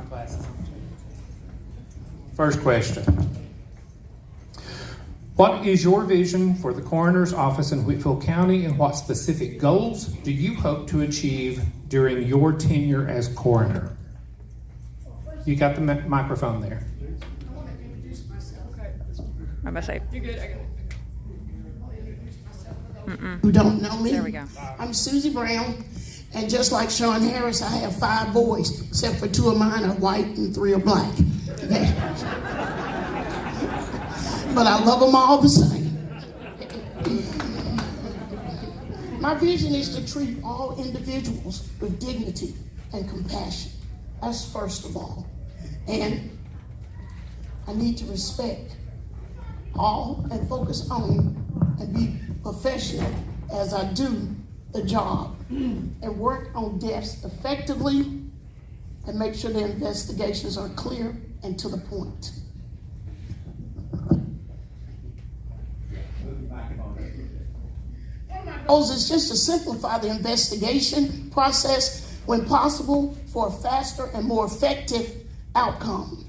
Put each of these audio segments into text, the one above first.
glasses on too. First question. What is your vision for the coroner's office in Whitfield County, and what specific goals do you hope to achieve during your tenure as coroner? You got the microphone there. I want to introduce myself. Okay. I'm gonna say. You're good. I got it. Who don't know me. There we go. I'm Susie Brown, and just like Sean Harris, I have 5 boys, except for 2 of mine are white and 3 are black. Okay? But I love them all the same. My vision is to treat all individuals with dignity and compassion. That's first of all. And I need to respect all and focus on and be professional as I do the job and work on deaths effectively and make sure the investigations are clear and to the point. One of my goals is just to simplify the investigation process when possible for a faster and more effective outcome.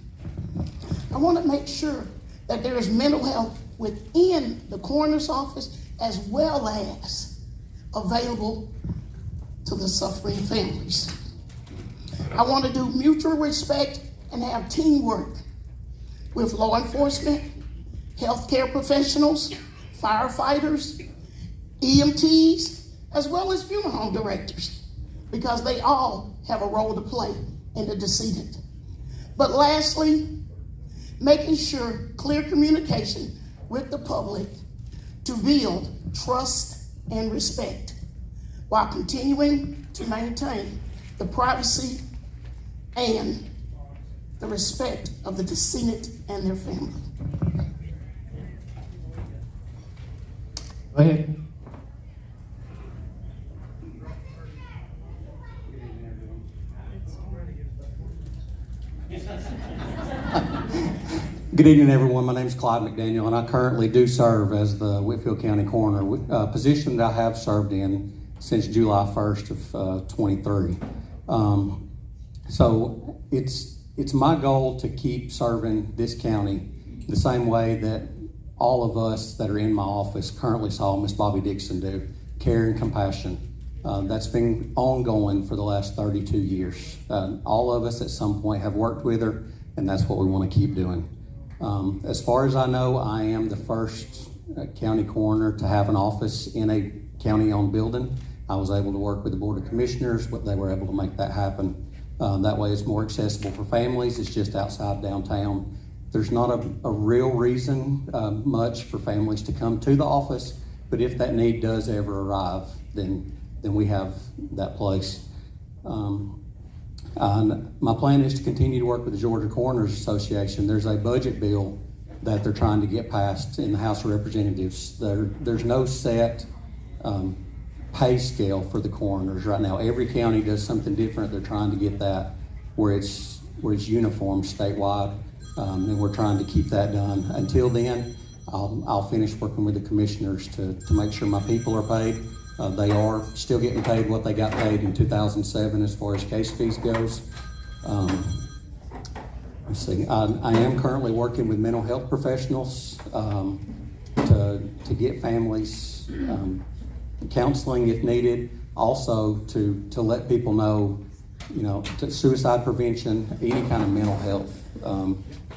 I want to make sure that there is mental health within the coroner's office as well as available to the suffering families. I want to do mutual respect and have teamwork with law enforcement, healthcare professionals, firefighters, EMTs, as well as funeral home directors, because they all have a role to play in the decedent. But lastly, making sure clear communication with the public to build trust and respect while continuing to maintain the privacy and the respect of the decedent and their family. Go ahead. Good evening, everyone. My name is Clyde McDaniel, and I currently do serve as the Whitfield County Coroner, a position that I have served in since July 1st of 23. So it's my goal to keep serving this county the same way that all of us that are in my office currently saw Miss Bobby Dixon do, care and compassion. That's been ongoing for the last 32 years. All of us at some point have worked with her, and that's what we want to keep doing. As far as I know, I am the first county coroner to have an office in a county-owned building. I was able to work with the Board of Commissioners, but they were able to make that happen. That way it's more accessible for families. It's just outside downtown. There's not a real reason much for families to come to the office, but if that need does ever arrive, then we have that place. My plan is to continue to work with the Georgia Coroners Association. There's a budget bill that they're trying to get passed in the House of Representatives. There's no set pay scale for the coroners right now. Every county does something different. They're trying to get that where it's uniform statewide, and we're trying to keep that done. Until then, I'll finish working with the commissioners to make sure my people are paid. They are still getting paid what they got paid in 2007 as far as case fees goes. Let's see. I am currently working with mental health professionals to get families counseling if needed. Also to let people know, suicide prevention, any kind of mental health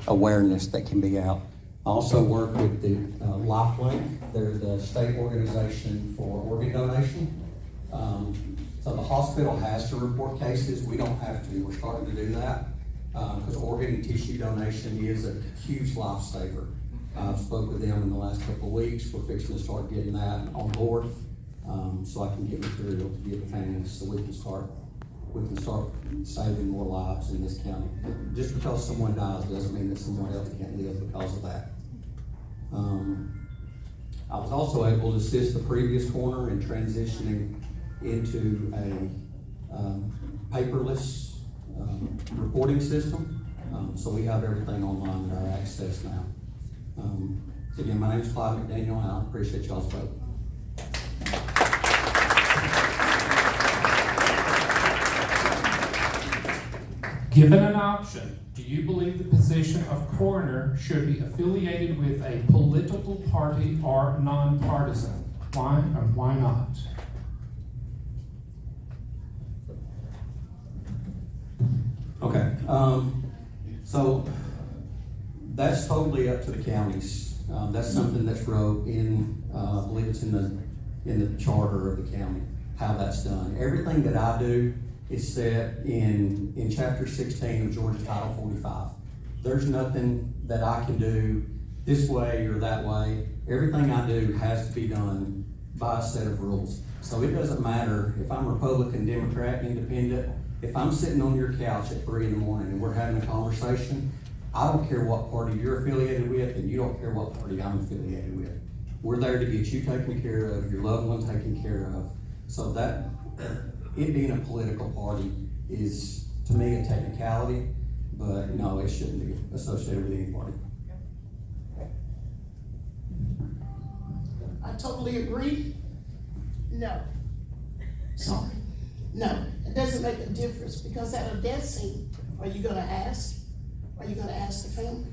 awareness that can be out. I also work with the Lifelink. They're the state organization for organ donation. So the hospital has to report cases. We don't have to. We're starting to do that because organ and tissue donation is a huge lifesaver. I've spoke with them in the last couple of weeks. We're fixing to start getting that on board so I can get material to give the families so we can start saving more lives in this county. Just because someone dies doesn't mean that someone else can't live because of that. I was also able to assist the previous coroner in transitioning into a paperless reporting system. So we have everything online at our access now. Again, my name is Clyde McDaniel, and I appreciate y'all's vote. Given an option, do you believe the position of coroner should be affiliated with a political party or nonpartisan? Why or why not? Okay, so that's totally up to the counties. That's something that's wrote in, I believe it's in the charter of the county, how that's done. Everything that I do is set in chapter 16 of Georgia Title 45. There's nothing that I can do this way or that way. Everything I do has to be done by a set of rules. So it doesn't matter if I'm Republican, Democrat, Independent. If I'm sitting on your couch at 3 in the morning and we're having a conversation, I don't care what party you're affiliated with, and you don't care what party I'm affiliated with. We're there to get you taken care of, your loved one taken care of. So that, it being a political party is, to me, a technicality, but no, it shouldn't be associated with any party. I totally agree. No. Sorry. No, it doesn't make a difference, because at a death scene, are you gonna ask? Are you gonna ask the family?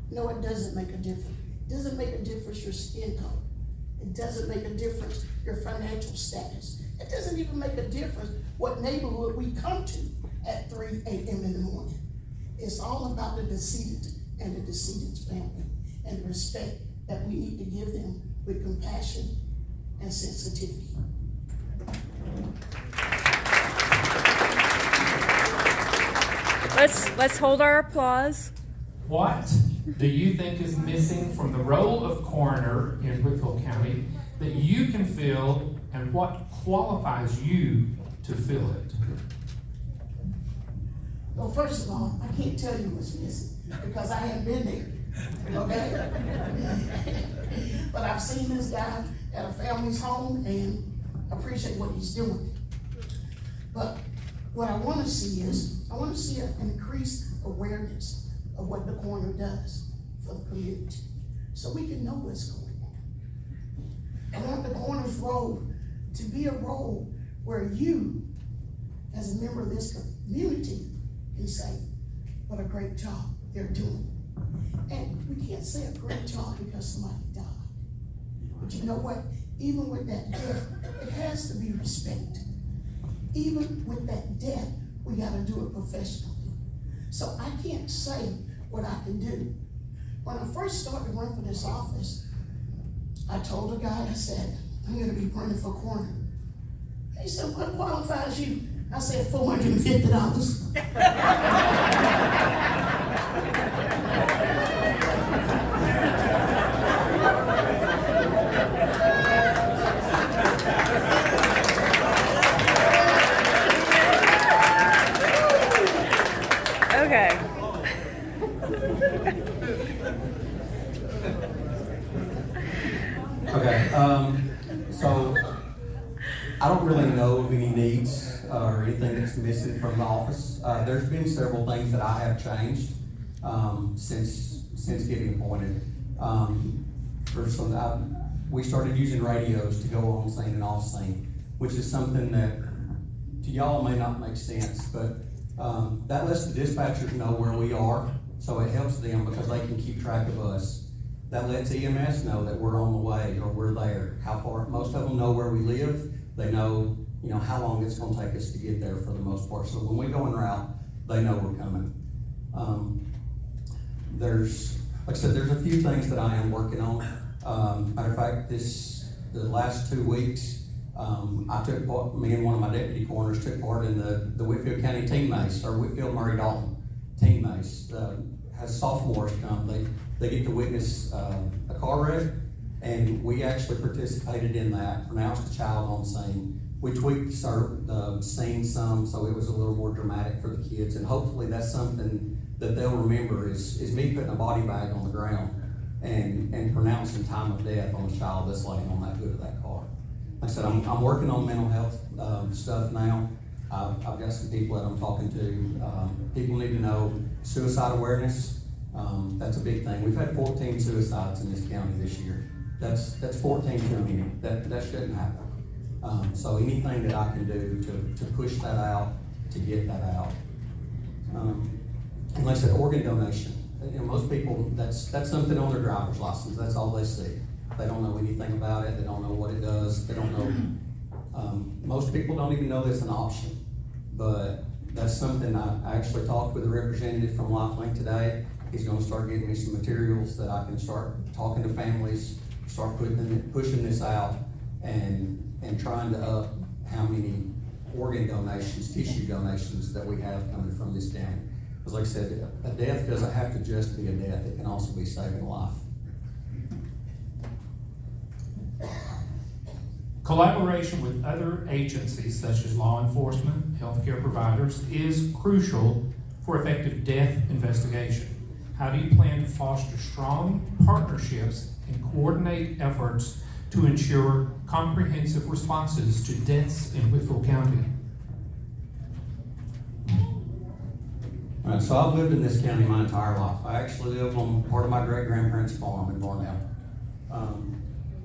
No, it doesn't make a difference. It doesn't make a difference your skin color. It doesn't make a difference your financial status. It doesn't even make a difference what neighborhood we come to at 3 a.m. in the morning. It's all about the decedent and the decedent's family, and the respect that we need to give them with compassion and sensitivity. Let's hold our applause. What do you think is missing from the role of coroner in Whitfield County that you can fill, and what qualifies you to fill it? Well, first of all, I can't tell you what's missing because I haven't been there, okay? But I've seen this guy at a family's home and appreciate what he's doing. But what I want to see is, I want to see an increased awareness of what the coroner does for the community, so we can know what's going on. I want the coroner's role to be a role where you, as a member of this community, can say, what a great job they're doing. And we can't say a great job because somebody died. But you know what? Even with that death, it has to be respect. Even with that death, we gotta do it professionally. So I can't say what I can do. When I first started to run for this office, I told a guy, I said, I'm gonna be running for coroner. He said, what qualifies you? I said, $450. Okay. Okay, so I don't really know of any needs or anything that's missing from the office. There's been several things that I have changed since getting appointed. We started using radios to go on scene and off scene, which is something that to y'all may not make sense, but that lets the dispatchers know where we are, so it helps them because they can keep track of us. That lets EMS know that we're on the way or we're there. How far? Most of them know where we live. They know, how long it's going to take us to get there for the most part. So when we go en route, they know we're coming. Like I said, there's a few things that I am working on. Matter of fact, the last 2 weeks, I took part, me and one of my deputy coroners took part in the Whitfield County Team Mace, or Whitfield Murray Dalton Team Mace. Has sophomores come, they get to witness a car wreck, and we actually participated in that, pronounced the child on scene. We tweaked the scene some, so it was a little more dramatic for the kids, and hopefully that's something that they'll remember is me putting a body bag on the ground and pronouncing time of death on the child that's laying on that hood of that car. Like I said, I'm working on mental health stuff now. I've got some people that I'm talking to. People need to know suicide awareness. That's a big thing. We've had 14 suicides in this county this year. That's 14 too many. That shouldn't happen. So anything that I can do to push that out, to get that out. And like I said, organ donation. You know, most people, that's something on their driver's license. That's all they see. They don't know anything about it. They don't know what it does. They don't know. Most people don't even know that's an option. But that's something I actually talked with a representative from LifeLink today. He's going to start getting me some materials that I can start talking to families, start pushing this out, and trying to up how many organ donations, tissue donations that we have coming from this county. Because like I said, a death doesn't have to just be a death, it can also be saving a life. Collaboration with other agencies such as law enforcement, healthcare providers is crucial for effective death investigation. How do you plan to foster strong partnerships and coordinate efforts to ensure comprehensive responses to deaths in Whitfield County? All right, so I've lived in this county my entire life. I actually lived on part of my great-grandparents' farm in Barnell.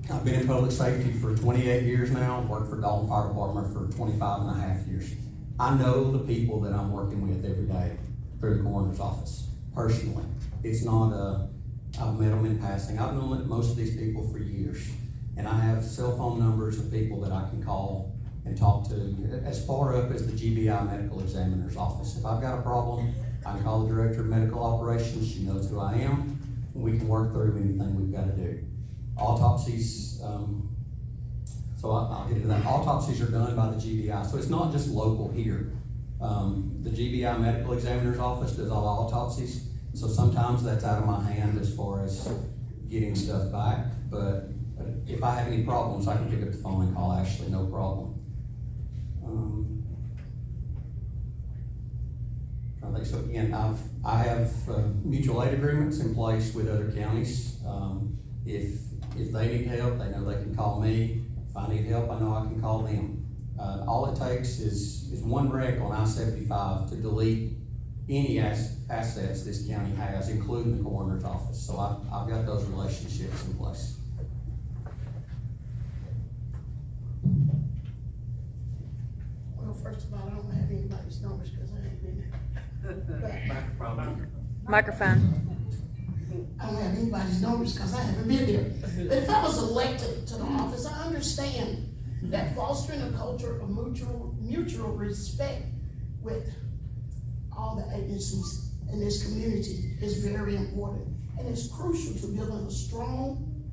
I've been in public safety for 28 years now. I've worked for Dalton Fire Department for 25 and a half years. I know the people that I'm working with every day through the coroner's office, personally. It's not I've met them in passing. I've known most of these people for years. And I have cell phone numbers of people that I can call and talk to as far up as the GBI medical examiner's office. If I've got a problem, I can call the director of medical operations. She knows who I am. And we can work through anything we've got to do. Autopsies, so I'll get into that. Autopsies are done by the GBI. So it's not just local here. The GBI medical examiner's office does all the autopsies. So sometimes that's out of my hand as far as getting stuff back. But if I have any problems, I can pick up the phone and call Ashley, no problem. I think so. Again, I have mutual aid agreements in place with other counties. If they need help, they know they can call me. If I need help, I know I can call them. All it takes is one wreck on I-75 to delete any assets this county has, including the coroner's office. So I've got those relationships in place. Well, first of all, I don't have anybody's numbers because I ain't been there. Microphone. I don't have anybody's numbers because I haven't been there. But if I was elected to the office, I understand that fostering a culture of mutual respect with all the agencies in this community is very important. And it's crucial to building a strong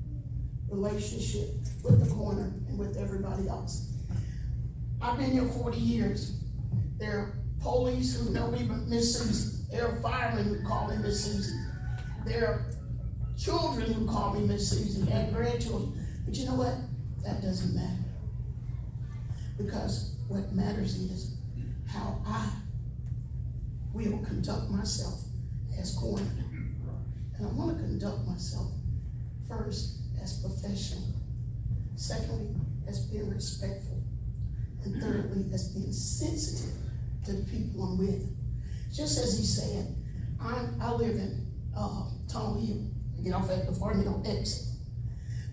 relationship with the coroner and with everybody else. I've been here 40 years. There are police who know me, Miss Susie. There are firemen who call me Miss Susie. There are children who call me Miss Susie and grandchildren. But you know what? That doesn't matter. Because what matters is how I will conduct myself as coroner. And I want to conduct myself first as professional. Secondly, as being respectful. And thirdly, as being sensitive to the people I'm with. Just as he said, I live in Tom Hill. I get off at the Farmville exit.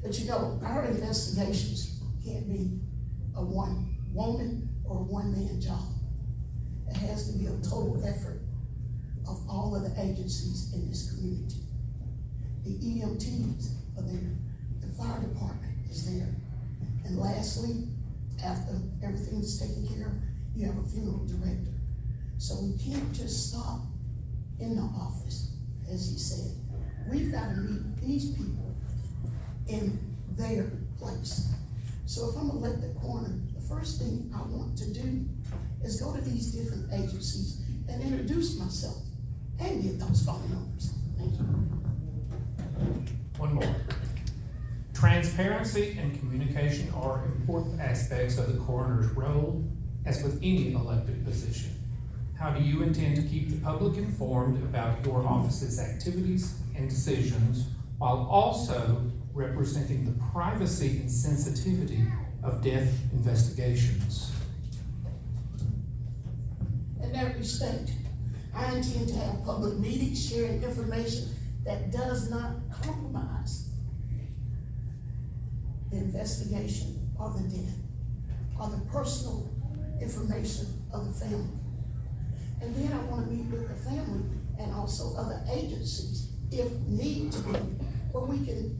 But you know, our investigations can't be a one woman or one man job. It has to be a total effort of all of the agencies in this community. The EMTs are there, the fire department is there. And lastly, after everything is taken care of, you have a funeral director. So we can't just stop in the office, as he said. We've got to meet these people in their place. So if I'm elected coroner, the first thing I want to do is go to these different agencies and introduce myself and get those phone numbers. Thank you. One more. Transparency and communication are important aspects of the coroner's role, as with any elected position. How do you intend to keep the public informed about your office's activities and decisions while also representing the privacy and sensitivity of death investigations? In that respect, I intend to have public meetings sharing information that does not compromise the investigation of the death or the personal information of the family. And then I want to meet with the family and also other agencies if need to be, where we can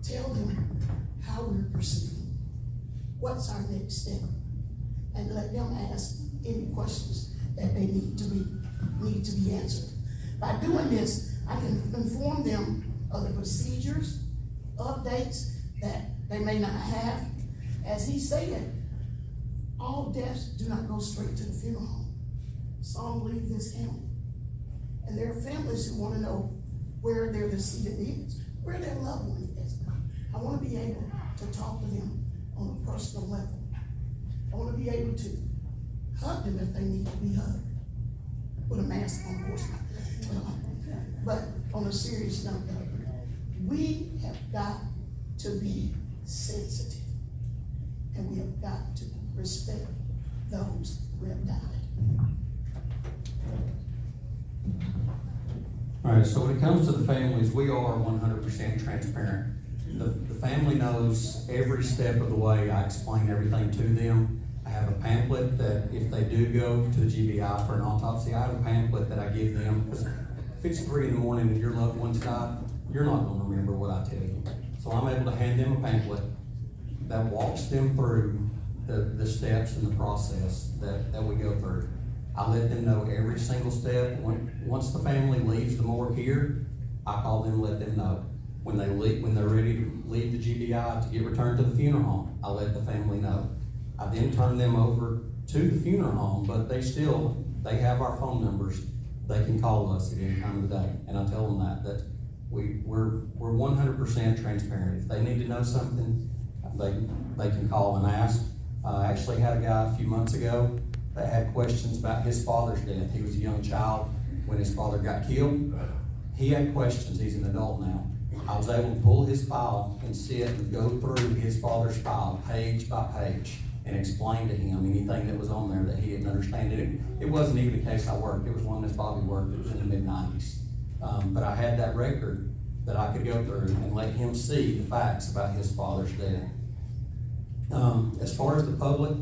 tell them how we're proceeding, what's our next step, and let them ask any questions that they need to be answered. By doing this, I can inform them of the procedures, updates that they may not have. As he said, all deaths do not go straight to the funeral home. Some leave this county. And there are families who want to know where their decedent is, where their loved one is. I want to be able to talk to them on a personal level. I want to be able to hug them if they need to be hugged. With a mask on, of course. But on a serious note, we have got to be sensitive. And we have got to respect those who have died. All right, so when it comes to the families, we are 100% transparent. The family knows every step of the way. I explain everything to them. I have a pamphlet that if they do go to the GBI for an autopsy, I have a pamphlet that I give them, because if it's 3 in the morning and your loved one's died, you're not gonna remember what I tell you. So I'm able to hand them a pamphlet that walks them through the steps and the process that we go through. I let them know every single step. Once the family leaves the morgue here, I call them and let them know. When they leave, when they're ready to leave the GBI to get returned to the funeral home, I let the family know. I then turn them over to the funeral home, but they have our phone numbers. They can call us at any time of the day, and I tell them that we're 100% transparent. If they need to know something, they can call and ask. I actually had a guy a few months ago that had questions about his father's death. He was a young child when his father got killed. He had questions. He's an adult now. I was able to pull his file and sit and go through his father's file page by page and explain to him anything that was on there that he didn't understand. It wasn't even a case I worked. It was one that Bobby worked. It was in the mid-90s. But I had that record that I could go through and let him see the facts about his father's death. As far as the public,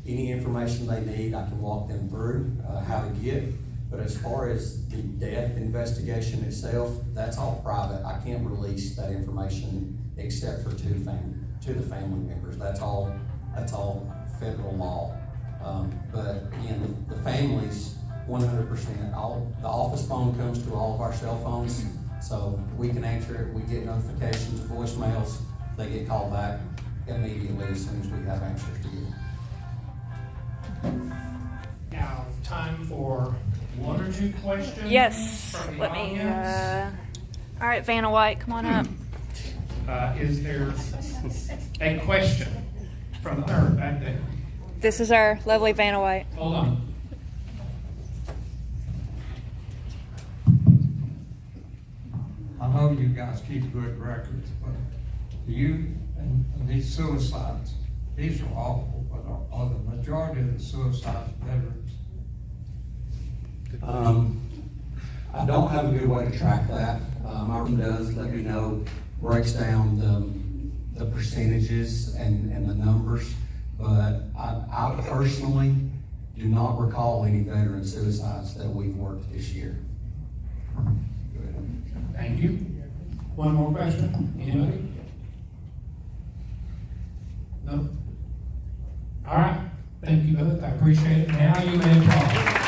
any information they need, I can walk them through how to get. But as far as the death investigation itself, that's all private. I can't release that information except for to the family members. That's all federal law. But again, the families, 100%. The office phone comes to all of our cell phones, so we can answer it. We get notifications, voicemails. They get called back immediately as soon as we have answers to you. Now, time for one or two questions. Yes. From the Let me. audience. All right, Vanna White, come on up. Is there a question from the third back there? This is our lovely Vanna White. Hold on. I know you guys keep good records, but do you, and these suicides, these are awful, but are the majority of the suicides veterans? I don't have a good way to track that. Our room does let me know, breaks down the percentages and the numbers, but I personally do not recall any veteran suicides that we've worked this year. Thank you. One more question? Anybody? No? All right. Thank you both. I appreciate it. Now you may talk.